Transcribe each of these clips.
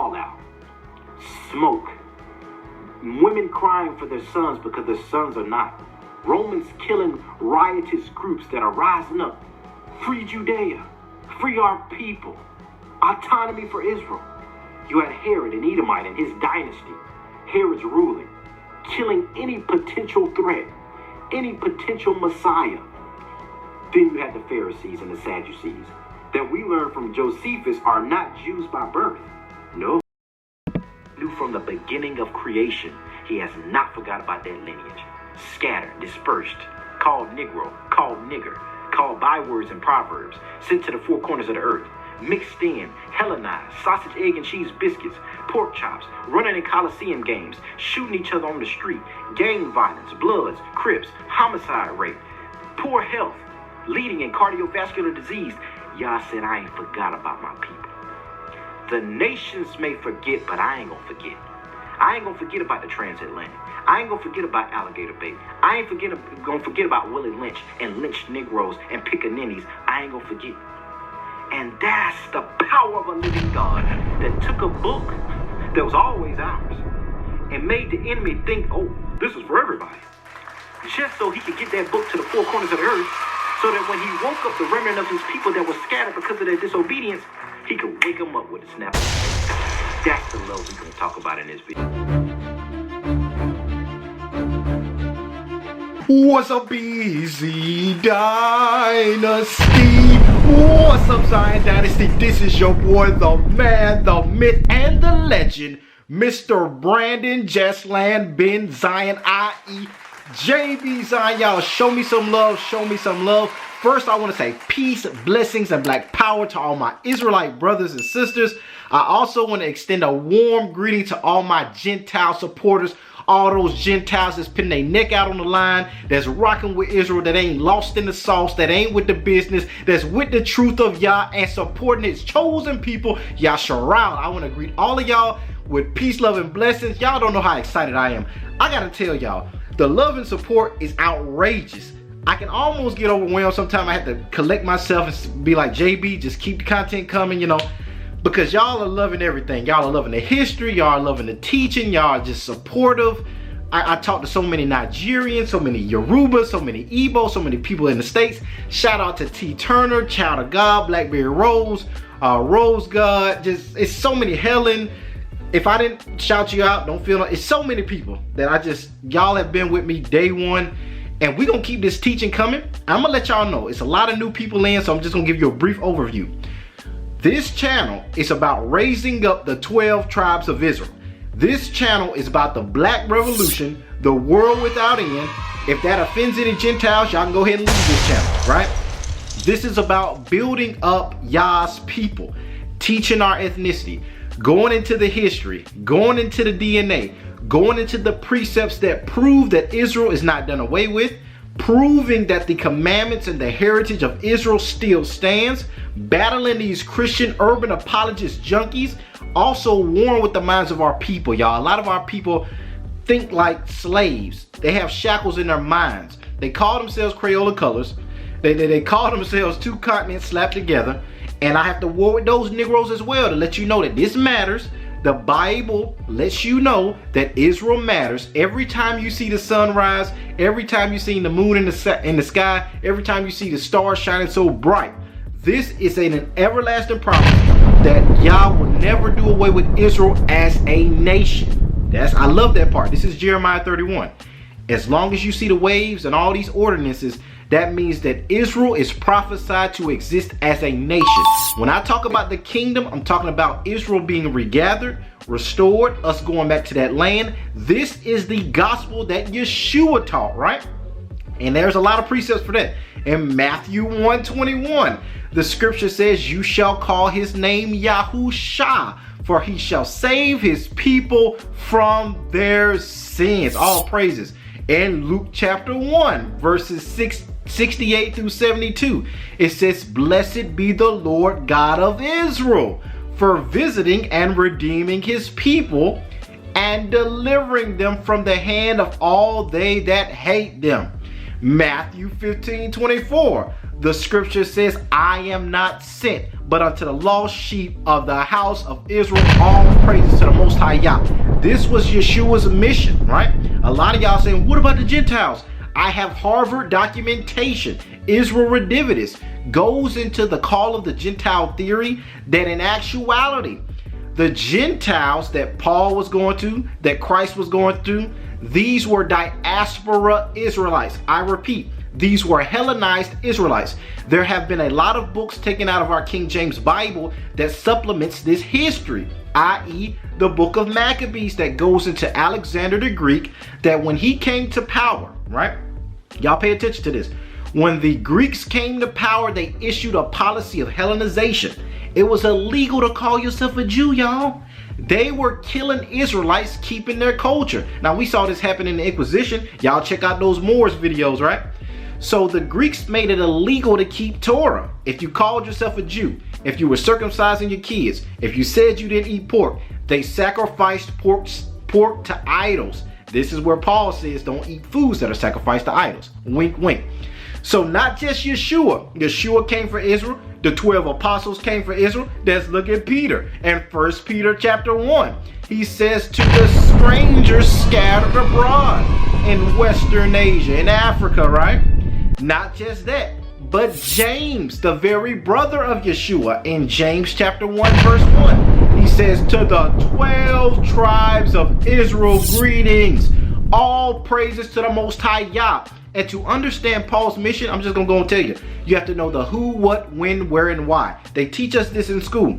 fallout, smoke, women crying for their sons because their sons are not, Romans killing riotous groups that are rising up. Free Judea, free our people, autonomy for Israel. You had Herod, an Edomite, and his dynasty. Herod's ruling, killing any potential threat, any potential Messiah. Then you had the Pharisees and the Sadducees that we learn from Josephus are not Jews by birth. No. Knew from the beginning of creation, he has not forgot about their lineage. Scattered, dispersed, called Negro, called nigger, called bywords and proverbs, sent to the four corners of the earth, mixed in, Hellenized, sausage, egg, and cheese biscuits, pork chops, running in Coliseum games, shooting each other on the street, gang violence, bloods, Crips, homicide rate, poor health, leading in cardiovascular disease. Yah said, I ain't forgot about my people. The nations may forget, but I ain't gonna forget. I ain't gonna forget about the transatlantic. I ain't gonna forget about Alligator Bay. I ain't gonna forget about Willie Lynch and lynched Negroes and pickaninnies. I ain't gonna forget. And that's the power of a living God that took a book that was always ours and made the enemy think, oh, this is for everybody. Just so he could get that book to the four corners of the earth, so that when he woke up the remnant of his people that were scattered because of their disobedience, he could wake them up with a snap of his fingers. That's the love we're going to talk about in this video. What's up, Easy Dynasty? What's up, Zion Dynasty? This is your boy, the man, the myth, and the legend, Mr. Brandon Jestland Ben Zion, i.e. JB Zion. Y'all, show me some love, show me some love. First, I want to say peace, blessings, and black power to all my Israelite brothers and sisters. I also want to extend a warm greeting to all my Gentile supporters, all those Gentiles that's putting their neck out on the line, that's rocking with Israel, that ain't lost in the sauce, that ain't with the business, that's with the truth of Yah and supporting his chosen people, Yasharal. I want to greet all of y'all with peace, love, and blessings. Y'all don't know how excited I am. I got to tell y'all, the love and support is outrageous. I can almost get overwhelmed. Sometimes I have to collect myself and be like, JB, just keep the content coming, you know, because y'all are loving everything. Y'all are loving the history. Y'all are loving the teaching. Y'all are just supportive. I talked to so many Nigerians, so many Yorubas, so many Igbo, so many people in the States. Shout out to T. Turner, Child of God, Blackberry Rose, Rose God. Just, it's so many. Helen. If I didn't shout you out, don't feel, it's so many people that y'all have been with me day one. And we're going to keep this teaching coming. I'm going to let y'all know. It's a lot of new people in, so I'm just going to give you a brief overview. This channel is about raising up the 12 tribes of Israel. This channel is about the Black Revolution, the world without end. If that offends any Gentiles, y'all can go ahead and leave this channel, right? This is about building up Yah's people, teaching our ethnicity, going into the history, going into the DNA, going into the precepts that prove that Israel is not done away with, proving that the commandments and the heritage of Israel still stands, battling these Christian urban apologist junkies, also warring with the minds of our people, y'all. A lot of our people think like slaves. They have shackles in their minds. They call themselves Crayola colors. They call themselves two continents slapped together. And I have to war with those Negroes as well to let you know that this matters. The Bible lets you know that Israel matters. Every time you see the sun rise, every time you see the moon in the sky, every time you see the stars shining so bright, this is an everlasting promise that Yah will never do away with Israel as a nation. I love that part. This is Jeremiah 31. As long as you see the waves and all these ordinances, that means that Israel is prophesied to exist as a nation. When I talk about the kingdom, I'm talking about Israel being regathered, restored, us going back to that land. This is the gospel that Yeshua taught, right? And there's a lot of precepts for that. In Matthew 1:21, the scripture says, you shall call his name Yahusha, for he shall save his people from their sins. All praises. In Luke chapter 1, verses 68 through 72, it says, blessed be the Lord God of Israel for visiting and redeeming his people and delivering them from the hand of all they that hate them. Matthew 15:24. The scripture says, I am not sent, but unto the lost sheep of the house of Israel. All praises to the Most High Yah. This was Yeshua's mission, right? A lot of y'all saying, what about the Gentiles? I have Harvard documentation. Israel Redivivus goes into the call of the Gentile theory that in actuality, the Gentiles that Paul was going to, that Christ was going through, these were diaspora Israelites. I repeat, these were Hellenized Israelites. There have been a lot of books taken out of our King James Bible that supplements this history, i.e. the book of Maccabees that goes into Alexander the Greek, that when he came to power, right? Y'all pay attention to this. When the Greeks came to power, they issued a policy of Hellenization. It was illegal to call yourself a Jew, y'all. They were killing Israelites, keeping their culture. Now, we saw this happen in the Inquisition. Y'all check out those Moors videos, right? So the Greeks made it illegal to keep Torah. If you called yourself a Jew, if you were circumcising your kids, if you said you didn't eat pork, they sacrificed pork to idols. This is where Paul says don't eat foods that are sacrificed to idols. Wink, wink. So not just Yeshua. Yeshua came for Israel. The 12 apostles came for Israel. Let's look at Peter. In 1 Peter chapter 1, he says to the strangers scattered abroad in Western Asia, in Africa, right? Not just that, but James, the very brother of Yeshua, in James chapter 1, verse 1, he says, to the 12 tribes of Israel, greetings. All praises to the Most High Yah. And to understand Paul's mission, I'm just going to go and tell you. You have to know the who, what, when, where, and why. They teach us this in school.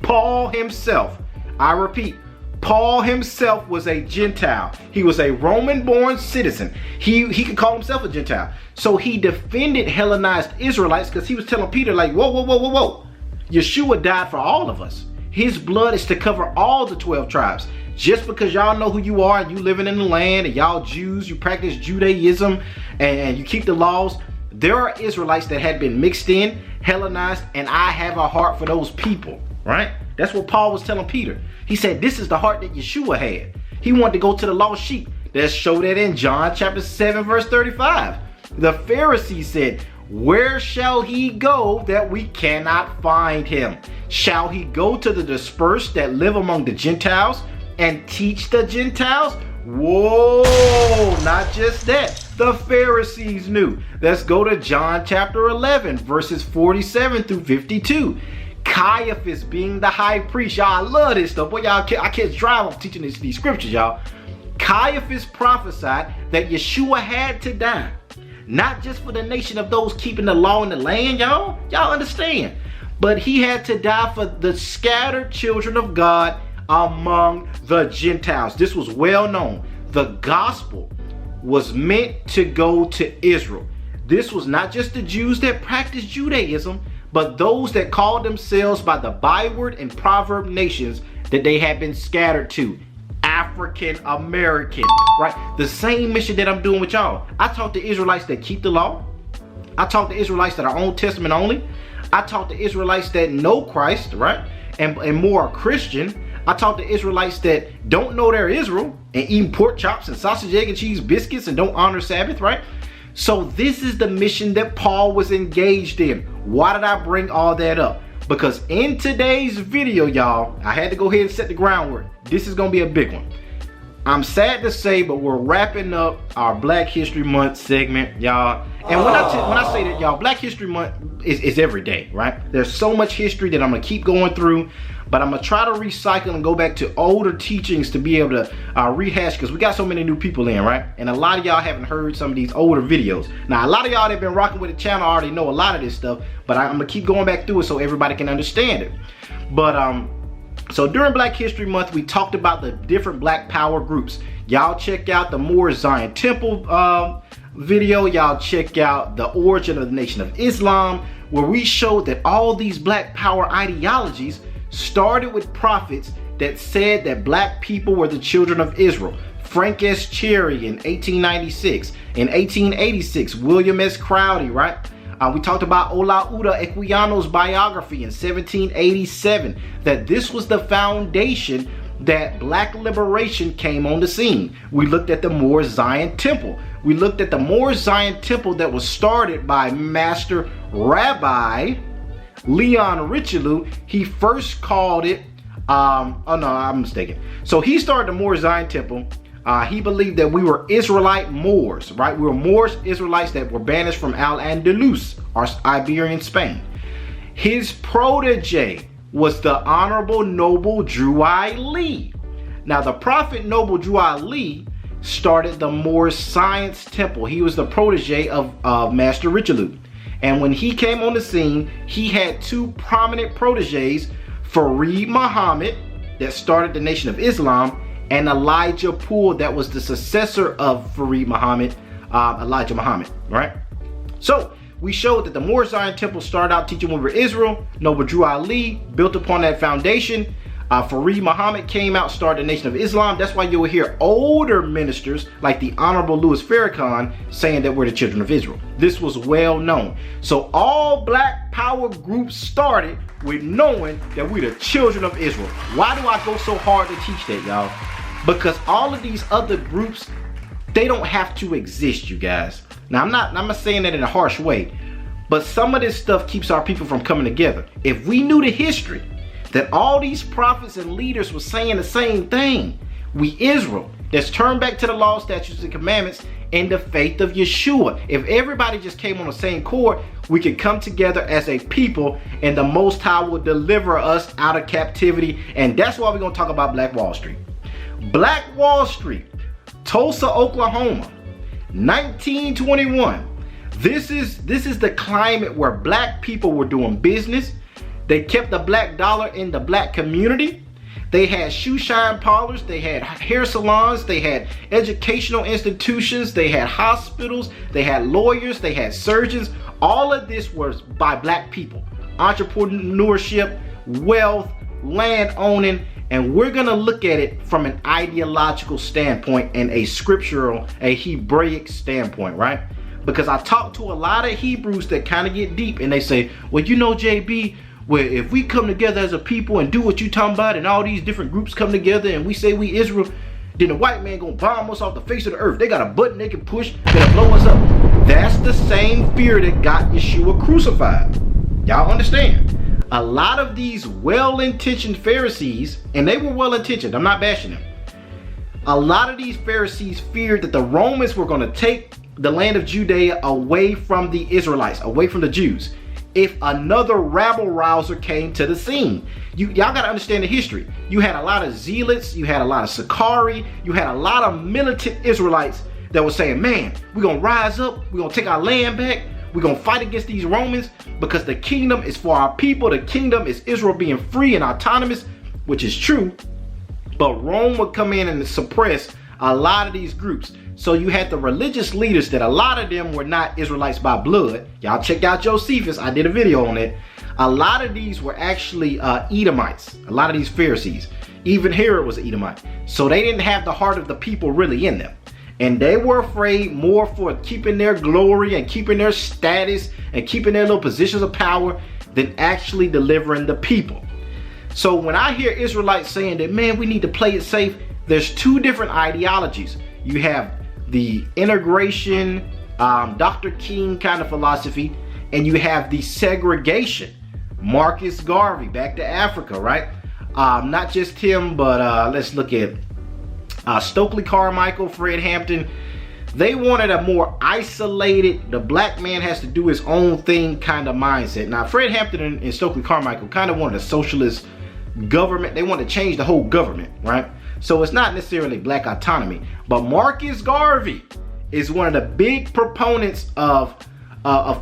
Paul himself, I repeat, Paul himself was a Gentile. He was a Roman-born citizen. He could call himself a Gentile. So he defended Hellenized Israelites because he was telling Peter, like, whoa, whoa, whoa, whoa, whoa. Yeshua died for all of us. His blood is to cover all the 12 tribes. Just because y'all know who you are and you living in the land and y'all Jews, you practice Judaism and you keep the laws, there are Israelites that had been mixed in, Hellenized, and I have a heart for those people, right? That's what Paul was telling Peter. He said this is the heart that Yeshua had. He wanted to go to the lost sheep. Let's show that in John chapter 7 verse 35. The Pharisees said, where shall he go that we cannot find him? Shall he go to the dispersed that live among the Gentiles and teach the Gentiles? Whoa, not just that. The Pharisees knew. Let's go to John chapter 11, verses 47 through 52. Caiaphas being the high priest. Y'all, I love this stuff. Boy, y'all, I can't drive off teaching these scriptures, y'all. Caiaphas prophesied that Yeshua had to die. Not just for the nation of those keeping the law in the land, y'all. Y'all understand. But he had to die for the scattered children of God among the Gentiles. This was well known. The gospel was meant to go to Israel. This was not just the Jews that practiced Judaism, but those that called themselves by the byword and proverb nations that they had been scattered to. African American, right? The same mission that I'm doing with y'all. I talk to Israelites that keep the law. I talk to Israelites that are Old Testament only. I talk to Israelites that know Christ, right? And more are Christian. I talk to Israelites that don't know they're Israel and eat pork chops and sausage, egg, and cheese biscuits and don't honor Sabbath, right? So this is the mission that Paul was engaged in. Why did I bring all that up? Because in today's video, y'all, I had to go ahead and set the groundwork. This is going to be a big one. I'm sad to say, but we're wrapping up our Black History Month segment, y'all. And when I say that, y'all, Black History Month is every day, right? There's so much history that I'm going to keep going through, but I'm going to try to recycle and go back to older teachings to be able to rehash, because we got so many new people in, right? And a lot of y'all haven't heard some of these older videos. Now, a lot of y'all that have been rocking with the channel already know a lot of this stuff, but I'm going to keep going back through it so everybody can understand it. But, so during Black History Month, we talked about the different Black Power groups. Y'all check out the Moor Zion Temple video. Y'all check out the Origin of the Nation of Islam, where we showed that all these Black Power ideologies started with prophets that said that Black people were the children of Israel. Frank S. Cherry in 1896. In 1886, William S. Crowdy, right? We talked about Olaudah Equiano's biography in 1787, that this was the foundation that black liberation came on the scene. We looked at the Moorish Zion Temple. We looked at the Moorish Zion Temple that was started by Master Rabbi Leon Richelieu. He first called it, oh no, I'm mistaken. So he started the Moorish Zion Temple. He believed that we were Israelite Moors, right? We were Moorish Israelites that were banished from Al-Andalus, or Iberian Spain. His protege was the Honorable Noble Drew Ali. Now, the Prophet Noble Drew Ali started the Moorish Science Temple. He was the protege of Master Richelieu. And when he came on the scene, he had two prominent proteges, Farid Muhammad, that started the Nation of Islam, and Elijah Poole, that was the successor of Farid Muhammad, Elijah Muhammad, right? So we showed that the Moorish Zion Temple started out teaching over Israel. Noble Drew Ali built upon that foundation. Farid Muhammad came out, started the Nation of Islam. That's why you will hear older ministers like the Honorable Louis Farrakhan saying that we're the children of Israel. This was well known. So all black power groups started with knowing that we're the children of Israel. Why do I go so hard to teach that, y'all? Because all of these other groups, they don't have to exist, you guys. Now, I'm not saying that in a harsh way, but some of this stuff keeps our people from coming together. If we knew the history, that all these prophets and leaders were saying the same thing, we Israel, let's turn back to the law, statutes, and commandments and the faith of Yeshua. If everybody just came on the same chord, we could come together as a people, and the Most High will deliver us out of captivity. And that's why we're going to talk about Black Wall Street. Black Wall Street, Tulsa, Oklahoma, 1921. This is the climate where black people were doing business. They kept the black dollar in the black community. They had shoe shine parlors, they had hair salons, they had educational institutions, they had hospitals, they had lawyers, they had surgeons. All of this was by black people. Entrepreneurship, wealth, land owning, and we're gonna look at it from an ideological standpoint and a scriptural, a Hebraic standpoint, right? Because I talk to a lot of Hebrews that kind of get deep and they say, well, you know, JB, where if we come together as a people and do what you talking about, and all these different groups come together and we say we Israel, then the white man gonna bomb us off the face of the earth. They got a button they can push that'll blow us up. That's the same fear that got Yeshua crucified. Y'all understand? A lot of these well-intentioned Pharisees, and they were well-intentioned, I'm not bashing them. A lot of these Pharisees feared that the Romans were gonna take the land of Judea away from the Israelites, away from the Jews, if another rabble-rouser came to the scene. Y'all gotta understand the history. You had a lot of zealots, you had a lot of Sakari, you had a lot of militant Israelites that were saying, man, we're gonna rise up, we're gonna take our land back, we're gonna fight against these Romans, because the kingdom is for our people. The kingdom is Israel being free and autonomous, which is true, but Rome would come in and suppress a lot of these groups. So you had the religious leaders that a lot of them were not Israelites by blood. Y'all check out Josephus, I did a video on it. A lot of these were actually Edomites, a lot of these Pharisees. Even Herod was an Edomite. So they didn't have the heart of the people really in them. And they were afraid more for keeping their glory and keeping their status and keeping their little positions of power than actually delivering the people. So when I hear Israelites saying that, man, we need to play it safe, there's two different ideologies. You have the integration, Dr. King kind of philosophy, and you have the segregation. Marcus Garvey, back to Africa, right? Not just him, but let's look at Stokely Carmichael, Fred Hampton. They wanted a more isolated, the black man has to do his own thing kind of mindset. Now, Fred Hampton and Stokely Carmichael kind of wanted a socialist government. They wanted to change the whole government, right? So it's not necessarily black autonomy. But Marcus Garvey is one of the big proponents of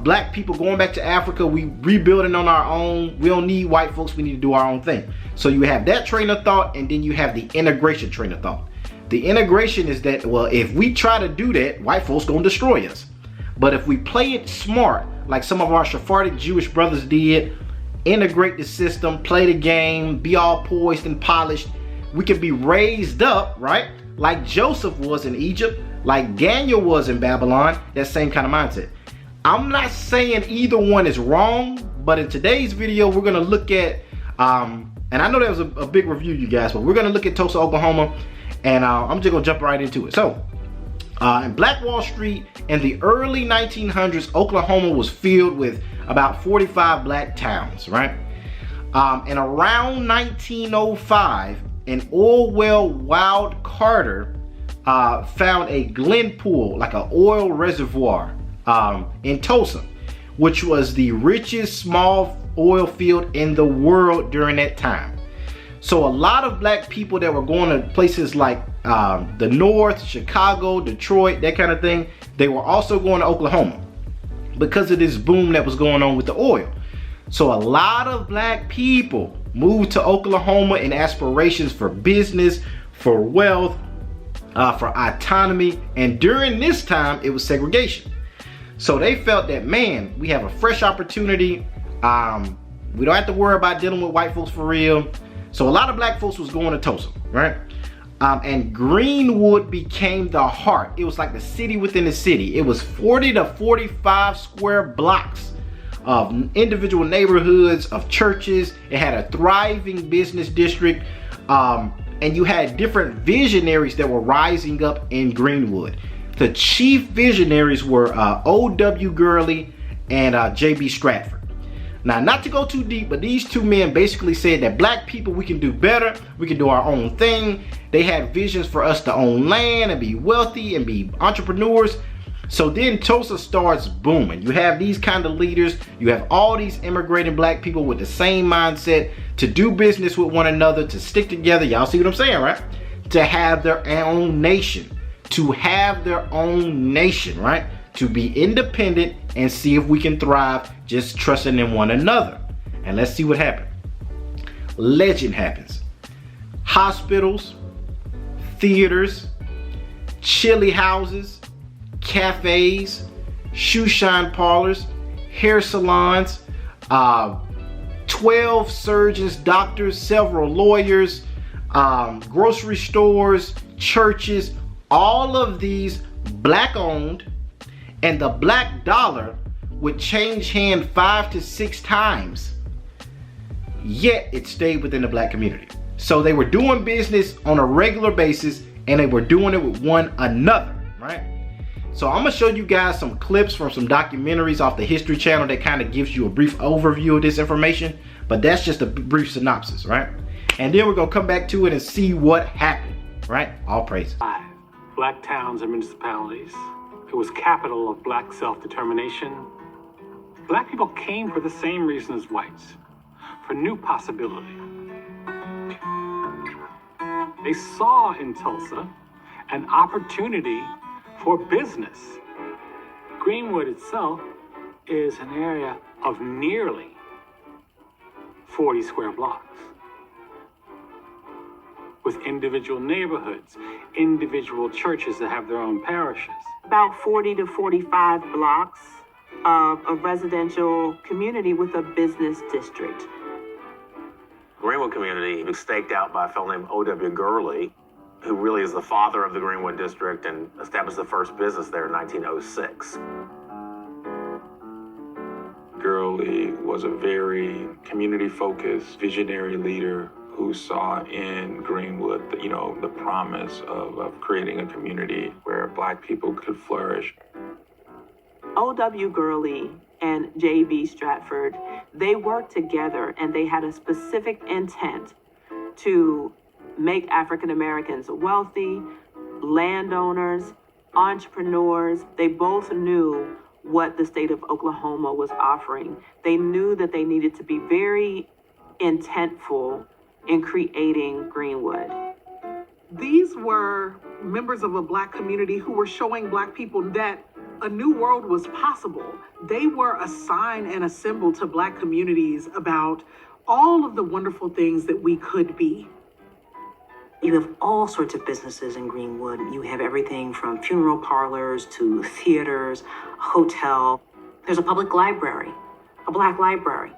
black people going back to Africa. We rebuilding on our own. We don't need white folks. We need to do our own thing. So you have that train of thought, and then you have the integration train of thought. The integration is that, well, if we try to do that, white folks gonna destroy us. But if we play it smart, like some of our Sephardic Jewish brothers did, integrate the system, play the game, be all poised and polished, we can be raised up, right? Like Joseph was in Egypt, like Daniel was in Babylon, that same kind of mindset. I'm not saying either one is wrong, but in today's video, we're gonna look at And I know that was a big review, you guys, but we're gonna look at Tulsa, Oklahoma, and I'm just gonna jump right into it. So, in Black Wall Street in the early 1900s, Oklahoma was filled with about 45 black towns, right? And around 1905, an Orwell Wild Carter found a Glen Pool, like an oil reservoir, in Tulsa, which was the richest small oil field in the world during that time. So a lot of black people that were going to places like the North, Chicago, Detroit, that kind of thing, they were also going to Oklahoma because of this boom that was going on with the oil. So a lot of black people moved to Oklahoma in aspirations for business, for wealth, for autonomy, and during this time it was segregation. So they felt that, man, we have a fresh opportunity. We don't have to worry about dealing with white folks for real. So a lot of black folks was going to Tulsa, right? And Greenwood became the heart. It was like the city within the city. It was 40 to 45 square blocks of individual neighborhoods, of churches. It had a thriving business district. And you had different visionaries that were rising up in Greenwood. The chief visionaries were O.W. Gurley and J.B. Stratford. Now, not to go too deep, but these two men basically said that black people, we can do better. We can do our own thing. They had visions for us to own land and be wealthy and be entrepreneurs. So then Tulsa starts booming. You have these kind of leaders. You have all these immigrating black people with the same mindset to do business with one another, to stick together. Y'all see what I'm saying, right? To have their own nation. To have their own nation, right? To be independent and see if we can thrive just trusting in one another. And let's see what happened. Legend happens. Hospitals, theaters, chili houses, cafes, shoe shine parlors, hair salons, 12 surgeons, doctors, several lawyers, grocery stores, churches, all of these black owned, and the black dollar would change hand 5 to 6 times, yet it stayed within the black community. So they were doing business on a regular basis and they were doing it with one another, right? So I'm gonna show you guys some clips from some documentaries off the History Channel that kind of gives you a brief overview of this information, but that's just a brief synopsis, right? And then we're gonna come back to it and see what happened, right? All praise. Black towns and municipalities. It was capital of black self-determination. Black people came for the same reason as whites, for new possibility. They saw in Tulsa an opportunity for business. Greenwood itself is an area of nearly 40 square blocks, with individual neighborhoods, individual churches that have their own parishes. About 40 to 45 blocks of a residential community with a business district. Greenwood community was staked out by a fellow named O.W. Gurley, who really is the father of the Greenwood district and established the first business there in 1906. Gurley was a very community-focused, visionary leader who saw in Greenwood, the promise of creating a community where black people could flourish. O.W. Gurley and J.B. Stratford, they worked together and they had a specific intent to make African Americans wealthy, landowners, entrepreneurs. They both knew what the state of Oklahoma was offering. They knew that they needed to be very intentful in creating Greenwood. These were members of a black community who were showing black people that a new world was possible. They were a sign and a symbol to black communities about all of the wonderful things that we could be. You have all sorts of businesses in Greenwood. You have everything from funeral parlors to theaters, a hotel. There's a public library, a black library.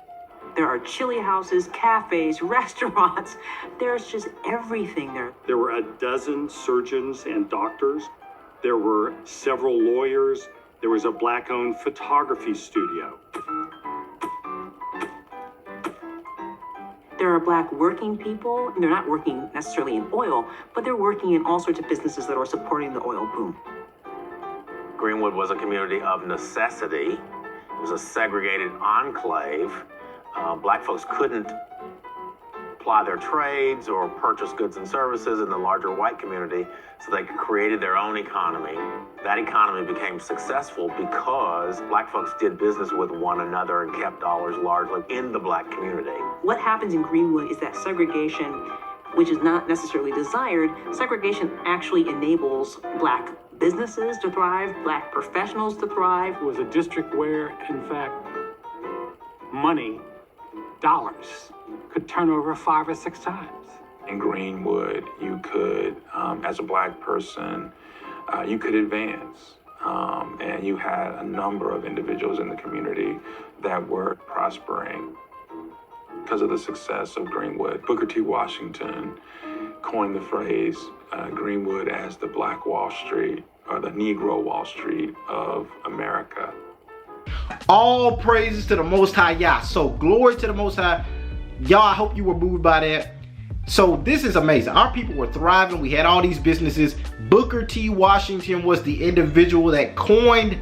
There are chili houses, cafes, restaurants. There's just everything there. There were a dozen surgeons and doctors. There were several lawyers. There was a black-owned photography studio. There are black working people, and they're not working necessarily in oil, but they're working in all sorts of businesses that are supporting the oil boom. Greenwood was a community of necessity. It was a segregated enclave. Black folks couldn't apply their trades or purchase goods and services in the larger white community, so they created their own economy. That economy became successful because black folks did business with one another and kept dollars largely in the black community. What happens in Greenwood is that segregation, which is not necessarily desired, segregation actually enables black businesses to thrive, black professionals to thrive. It was a district where, in fact, money, dollars, could turn over 5 or 6 times. In Greenwood, you could, as a black person, you could advance. And you had a number of individuals in the community that were prospering because of the success of Greenwood. Booker T. Washington coined the phrase Greenwood as the Black Wall Street, or the Negro Wall Street of America. All praises to the Most High Yah. So glory to the Most High. Y'all, I hope you were moved by that. So this is amazing. Our people were thriving. We had all these businesses. Booker T. Washington was the individual that coined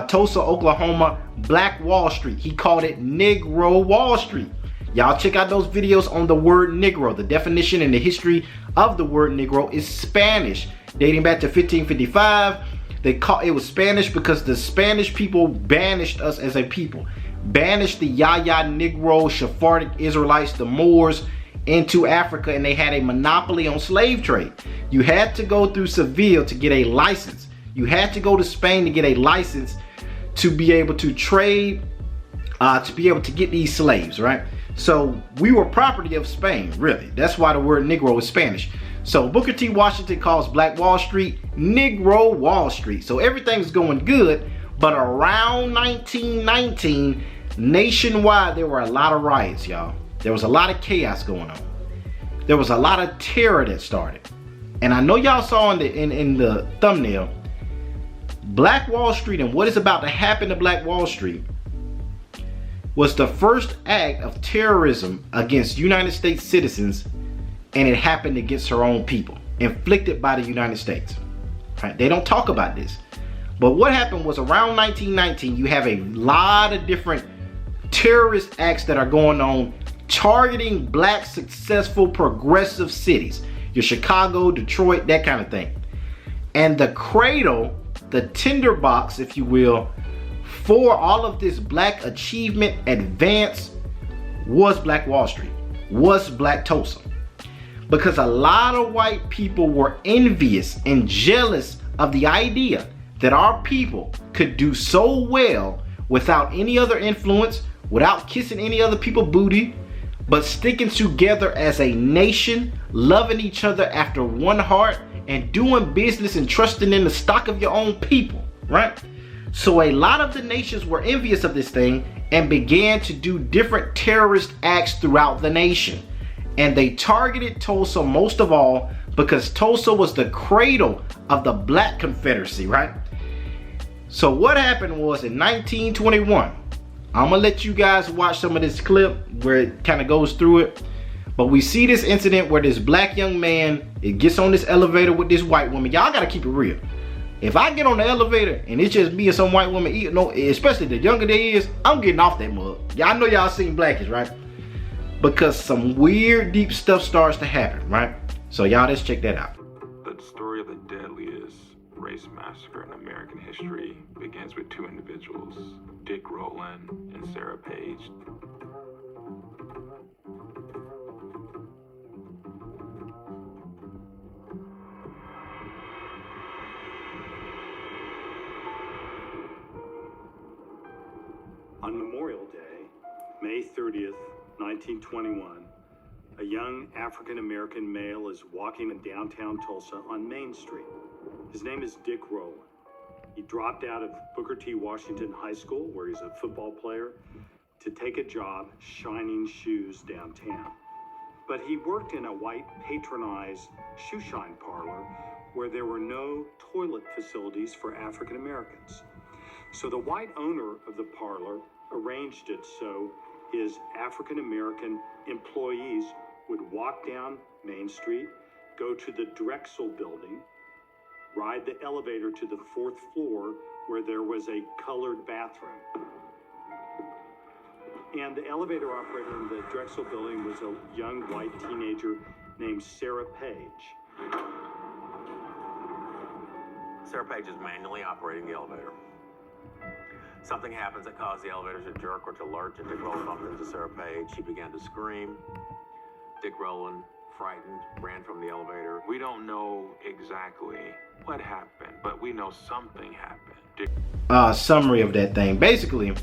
Tulsa, Oklahoma, Black Wall Street. He called it Negro Wall Street. Y'all check out those videos on the word Negro. The definition and the history of the word Negro is Spanish, dating back to 1555. It was Spanish because the Spanish people banished us as a people. Banished the Yaya Negro, Sephardic Israelites, the Moors into Africa, and they had a monopoly on slave trade. You had to go through Seville to get a license. You had to go to Spain to get a license to be able to trade, to be able to get these slaves, right? So we were property of Spain, really. That's why the word Negro is Spanish. So Booker T. Washington calls Black Wall Street Negro Wall Street. So everything's going good, but around 1919, nationwide, there were a lot of riots, y'all. There was a lot of chaos going on. There was a lot of terror that started. And I know y'all saw in the thumbnail, Black Wall Street and what is about to happen to Black Wall Street was the first act of terrorism against United States citizens, and it happened against her own people, inflicted by the United States. Right? They don't talk about this. But what happened was around 1919, you have a lot of different terrorist acts that are going on targeting black, successful, progressive cities. Your Chicago, Detroit, that kind of thing. And the cradle, the tinderbox, if you will, for all of this black achievement advance was Black Wall Street, was Black Tulsa. Because a lot of white people were envious and jealous of the idea that our people could do so well without any other influence, without kissing any other people's booty, but sticking together as a nation, loving each other after one heart, and doing business and trusting in the stock of your own people, right? So a lot of the nations were envious of this thing and began to do different terrorist acts throughout the nation. And they targeted Tulsa most of all because Tulsa was the cradle of the Black Confederacy, right? So what happened was in 1921, I'm gonna let you guys watch some of this clip where it kind of goes through it. But we see this incident where this black young man, it gets on this elevator with this white woman. Y'all gotta keep it real. If I get on the elevator and it's just me and some white woman eating, no, especially the younger they is, I'm getting off that mug. Y'all know y'all seen Blackish, right? Because some weird, deep stuff starts to happen, right? So y'all, let's check that out. The story of the deadliest race massacre in American history begins with two individuals, Dick Rowland and Sarah Page. On Memorial Day, May 30th, 1921, a young African-American male is walking in downtown Tulsa on Main Street. His name is Dick Rowland. He dropped out of Booker T. Washington High School, where he's a football player, to take a job shining shoes downtown. But he worked in a white patronized shoe shine parlor where there were no toilet facilities for African Americans. So the white owner of the parlor arranged it so his African American employees would walk down Main Street, go to the Drexel building, ride the elevator to the 4th floor where there was a colored bathroom. And the elevator operator in the Drexel building was a young white teenager named Sarah Page. Sarah Page is manually operating the elevator. Something happens that caused the elevator to jerk or to lurch, and Dick Rowland bumped into Sarah Page. She began to scream. Dick Rowland, frightened, ran from the elevator. We don't know exactly what happened, but we know something happened. Summary of that thing. Basically,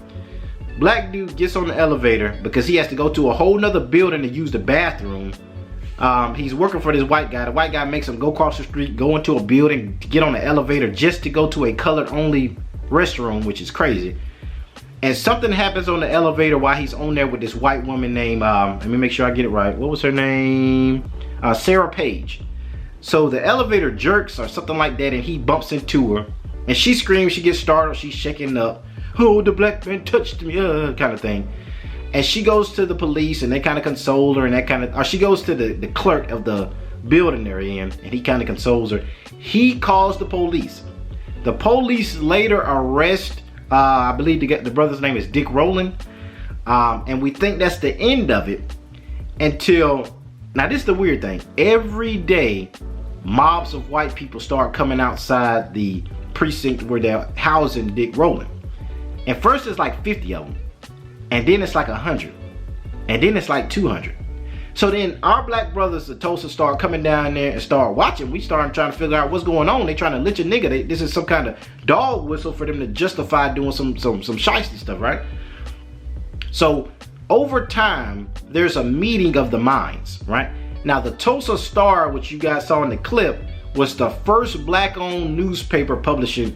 black dude gets on the elevator because he has to go to a whole nother building to use the bathroom. He's working for this white guy. The white guy makes him go across the street, go into a building, to get on the elevator just to go to a colored only restroom, which is crazy. And something happens on the elevator while he's on there with this white woman named, let me make sure I get it right. What was her name? Sarah Page. So the elevator jerks or something like that, and he bumps into her. And she screams, she gets startled, she's shaking up. Oh, the black man touched me, kind of thing. And she goes to the police, and they kind of console her, and that kind of, or she goes to the clerk of the building they're in, and he kind of consoles her. He calls the police. The police later arrest, I believe the brother's name is Dick Rowland, and we think that's the end of it until, now this is the weird thing, every day mobs of white people start coming outside the precinct where they're housing Dick Rowland. And first it's like 50 of them, and then it's like 100, and then it's like 200. So then our black brothers of Tulsa start coming down there and start watching. We start trying to figure out what's going on. They trying to lynch a nigga. This is some kind of dog whistle for them to justify doing some shiesty stuff, right? So over time, there's a meeting of the minds, right? Now the Tulsa Star, which you guys saw in the clip, was the first black-owned newspaper publishing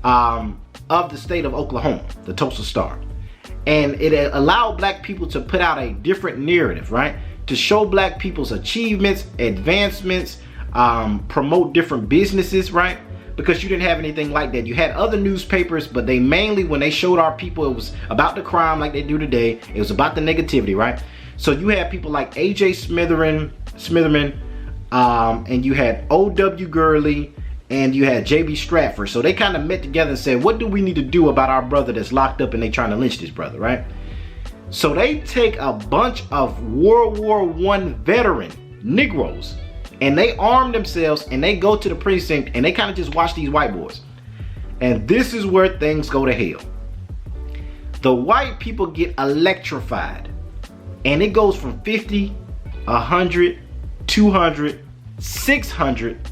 of the state of Oklahoma, the Tulsa Star. And it allowed black people to put out a different narrative, right? To show black people's achievements, advancements, promote different businesses, right? Because you didn't have anything like that. You had other newspapers, but they mainly, when they showed our people, it was about the crime like they do today. It was about the negativity, right? So you had people like A.J. Smitherman, and you had O.W. Gurley, and you had J.B. Stratford. So they kind of met together and said, what do we need to do about our brother that's locked up and they trying to lynch this brother, right? So they take a bunch of World War I veteran Negroes and they arm themselves and they go to the precinct and they kind of just watch these white boys. And this is where things go to hell. The white people get electrified and it goes from 50, 100, 200, 600,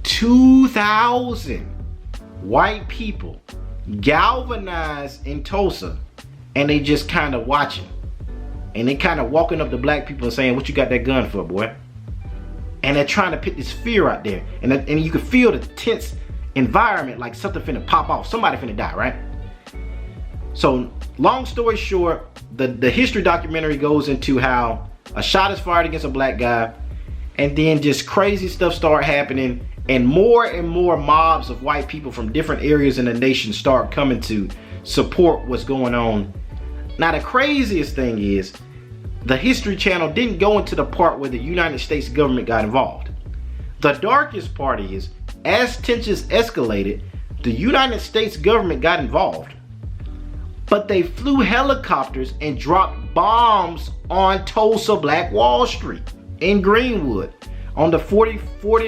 2,000 white people galvanized in Tulsa. And they just kind of watching. And they kind of walking up to black people and saying, what you got that gun for, boy? And they're trying to put this fear out there. And you can feel the tense environment, like something finna pop off. Somebody finna die, right? So, long story short, the history documentary goes into how a shot is fired against a black guy. And then just crazy stuff start happening. And more mobs of white people from different areas in the nation start coming to support what's going on. Now the craziest thing is the History Channel didn't go into the part where the United States government got involved. The darkest part is, as tensions escalated, the United States government got involved. But they flew helicopters and dropped bombs on Tulsa Black Wall Street in Greenwood on the 40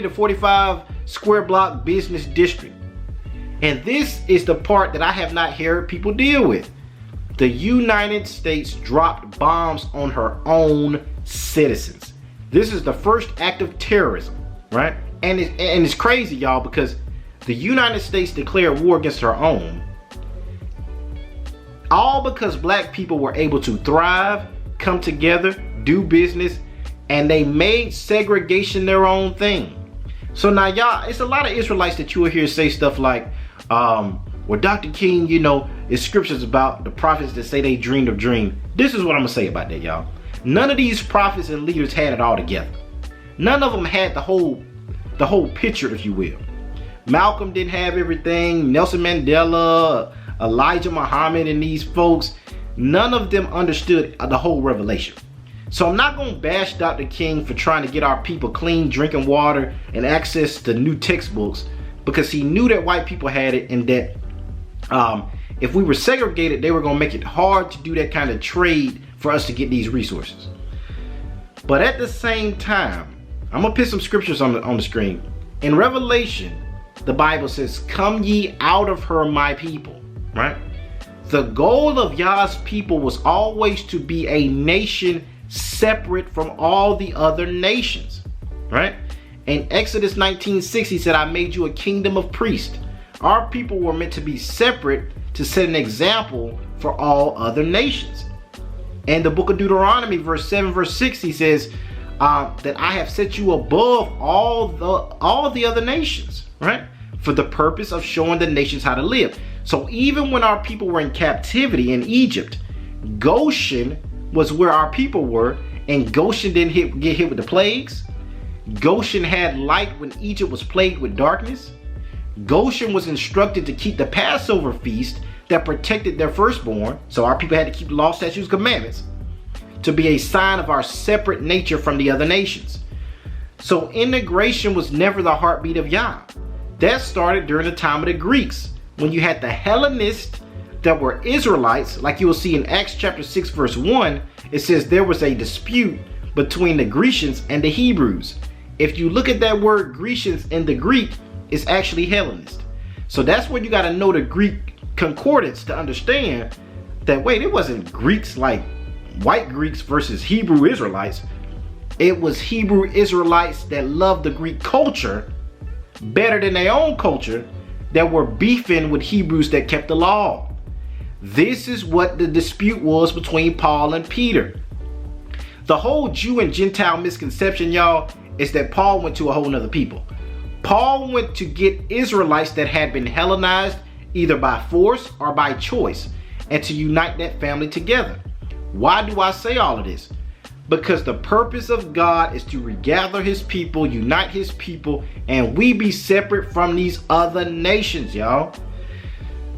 to 45 square block business district. And this is the part that I have not heard people deal with. The United States dropped bombs on her own citizens. This is the first act of terrorism, right? And it's crazy, y'all, because the United States declared war against her own. All because black people were able to thrive, come together, do business, and they made segregation their own thing. So now, y'all, it's a lot of Israelites that you will hear say stuff like, well, Dr. King, you know, it's scriptures about the prophets that say they dreamed of dream. This is what I'm gonna say about that, y'all. None of these prophets and leaders had it all together. None of them had the whole picture, if you will. Malcolm didn't have everything. Nelson Mandela, Elijah Muhammad, and these folks, none of them understood the whole revelation. So I'm not going to bash Dr. King for trying to get our people clean drinking water and access to new textbooks, because he knew that white people had it, and that if we were segregated, they were going to make it hard to do that kind of trade for us to get these resources. But at the same time, I'm going to put some scriptures on the screen. In Revelation, the Bible says, "Come ye out of her, my people," right? The goal of Yah's people was always to be a nation separate from all the other nations, right? In Exodus 19:6, he said, "I made you a kingdom of priests." Our people were meant to be separate to set an example for all other nations. In the book of Deuteronomy, verse 7, verse 6, he says that I have set you above all the other nations, right? For the purpose of showing the nations how to live. So even when our people were in captivity in Egypt, Goshen was where our people were, and Goshen didn't get hit with the plagues. Goshen had light when Egypt was plagued with darkness. Goshen was instructed to keep the Passover feast that protected their firstborn, so our people had to keep the law, statutes, commandments, to be a sign of our separate nature from the other nations. So integration was never the heartbeat of Yah. That started during the time of the Greeks, when you had the Hellenists that were Israelites, like you will see in Acts chapter 6 verse 1, it says there was a dispute between the Grecians and the Hebrews. If you look at that word Grecians in the Greek, it's actually Hellenist. So that's where you got to know the Greek concordance to understand that, wait, it wasn't Greeks like white Greeks versus Hebrew Israelites. It was Hebrew Israelites that loved the Greek culture better than their own culture that were beefing with Hebrews that kept the law. This is what the dispute was between Paul and Peter. The whole Jew and Gentile misconception, y'all, is that Paul went to a whole nother people. Paul went to get Israelites that had been Hellenized either by force or by choice, and to unite that family together. Why do I say all of this? Because the purpose of God is to regather his people, unite his people, and we be separate from these other nations, y'all.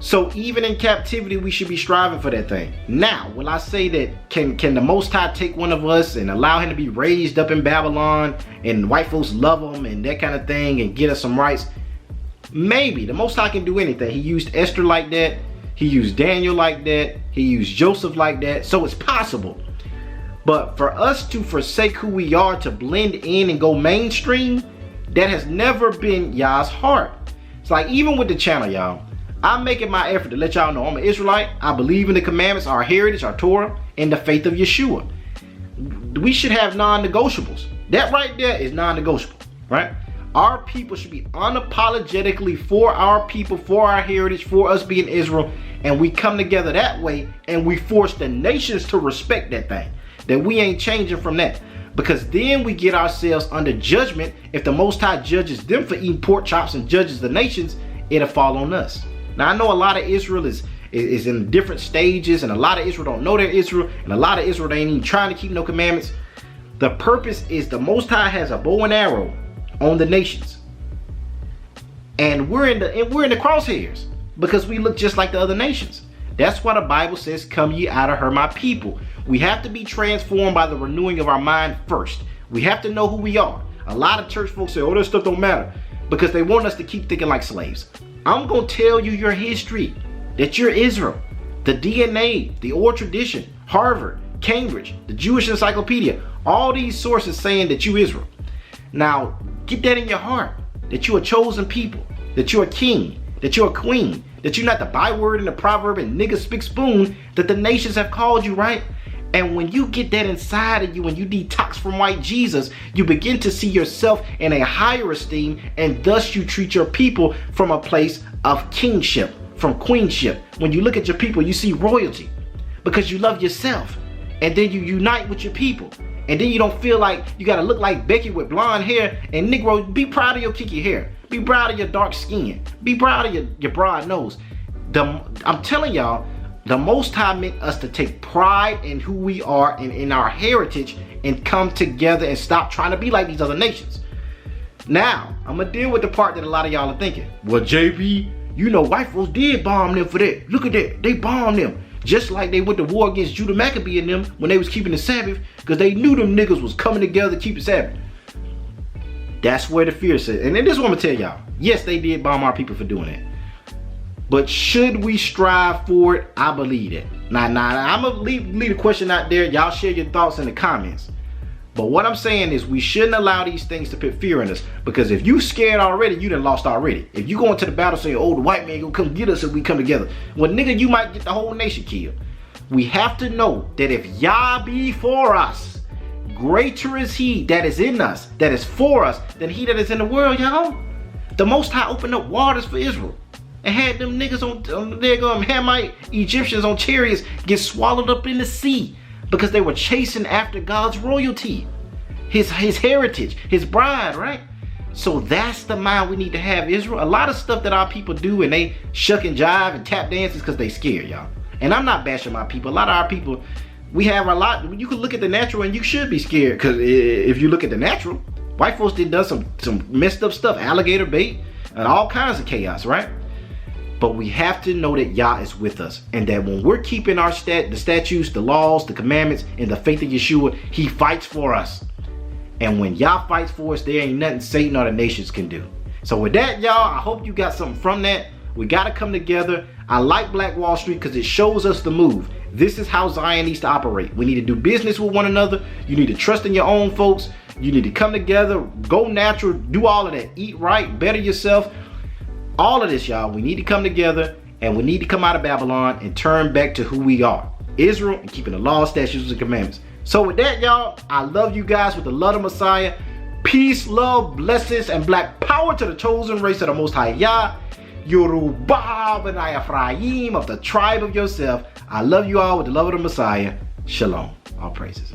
So even in captivity, we should be striving for that thing. Now, when I say that, can the Most High take one of us and allow him to be raised up in Babylon and white folks love him and that kind of thing and get us some rights? Maybe. The Most High can do anything. He used Esther like that. He used Daniel like that. He used Joseph like that. So it's possible. But for us to forsake who we are to blend in and go mainstream, that has never been Yah's heart. It's like even with the channel, y'all. I'm making my effort to let y'all know I'm an Israelite. I believe in the commandments, our heritage, our Torah, and the faith of Yeshua. We should have non-negotiables. That right there is non-negotiable, right? Our people should be unapologetically for our people, for our heritage, for us being Israel, and we come together that way, and we force the nations to respect that thing, that we ain't changing from that. Because then we get ourselves under judgment. If the Most High judges them for eating pork chops and judges the nations, it'll fall on us. Now, I know a lot of Israel is in different stages, and a lot of Israel don't know they're Israel, and a lot of Israel ain't even trying to keep no commandments. The purpose is the Most High has a bow and arrow on the nations, and we're in the crosshairs because we look just like the other nations. That's why the Bible says, "Come ye out of her, my people." We have to be transformed by the renewing of our mind first. We have to know who we are. A lot of church folks say, "Oh, that stuff don't matter," because they want us to keep thinking like slaves. I'm going to tell you your history, that you're Israel. The DNA, the oral tradition, Harvard, Cambridge, the Jewish Encyclopedia, all these sources saying that you Israel. Now, get that in your heart, that you're a chosen people, that you're a king, that you're a queen, that you're not the byword and the proverb and nigga speak spoon that the nations have called you, right? And when you get that inside of you and you detox from white Jesus, you begin to see yourself in a higher esteem, and thus you treat your people from a place of kingship, from queenship. When you look at your people, you see royalty because you love yourself, and then you unite with your people. And then you don't feel like you got to look like Becky with blonde hair. And Negro, be proud of your kinky hair. Be proud of your dark skin. Be proud of your broad nose. I'm telling y'all, the Most High meant us to take pride in who we are and in our heritage and come together and stop trying to be like these other nations. Now, I'm going to deal with the part that a lot of y'all are thinking. Well, JB, you know white folks did bomb them for that. Look at that. They bombed them. Just like they went to war against Judah Maccabee and them when they was keeping the Sabbath, because they knew them niggas was coming together to keep the Sabbath. That's where the fear said. And then this is what I'm gonna tell y'all. Yes, they did bomb our people for doing that. But should we strive for it? I believe that. Now, I'm gonna leave a question out there. Y'all share your thoughts in the comments. But what I'm saying is we shouldn't allow these things to put fear in us. Because if you scared already, you done lost already. If you go into the battle saying, oh, the white man gonna come get us if we come together. Well, nigga, you might get the whole nation killed. We have to know that if Yah be for us, greater is he that is in us, that is for us, than he that is in the world, y'all. The Most High opened up waters for Israel. And had them niggas on there go Hamite Egyptians on chariots get swallowed up in the sea because they were chasing after God's royalty, his heritage, his bride, right? So that's the mind we need to have, Israel. A lot of stuff that our people do and they shuck and jive and tap dances because they scared, y'all. And I'm not bashing my people. A lot of our people, we have a lot. You can look at the natural and you should be scared, because if you look at the natural, white folks done some messed up stuff, alligator bait and all kinds of chaos, right? But we have to know that Yah is with us, and that when we're keeping our the statutes, the laws, the commandments, and the faith of Yeshua, he fights for us. And when Yah fights for us, there ain't nothing Satan or the nations can do. So with that, y'all, I hope you got something from that. We got to come together. I like Black Wall Street because it shows us the move. This is how Zion needs to operate. We need to do business with one another. You need to trust in your own folks. You need to come together, go natural, do all of that. Eat right, better yourself. All of this, y'all, we need to come together, and we need to come out of Babylon and turn back to who we are, Israel, and keeping the law, statutes, and commandments. So with that, y'all, I love you guys with the love of Messiah. Peace, love, blessings, and black power to the chosen race of the Most High Yah, Yoruba, and Ephraim of the tribe of Yosef. I love you all with the love of the Messiah. Shalom. All praises.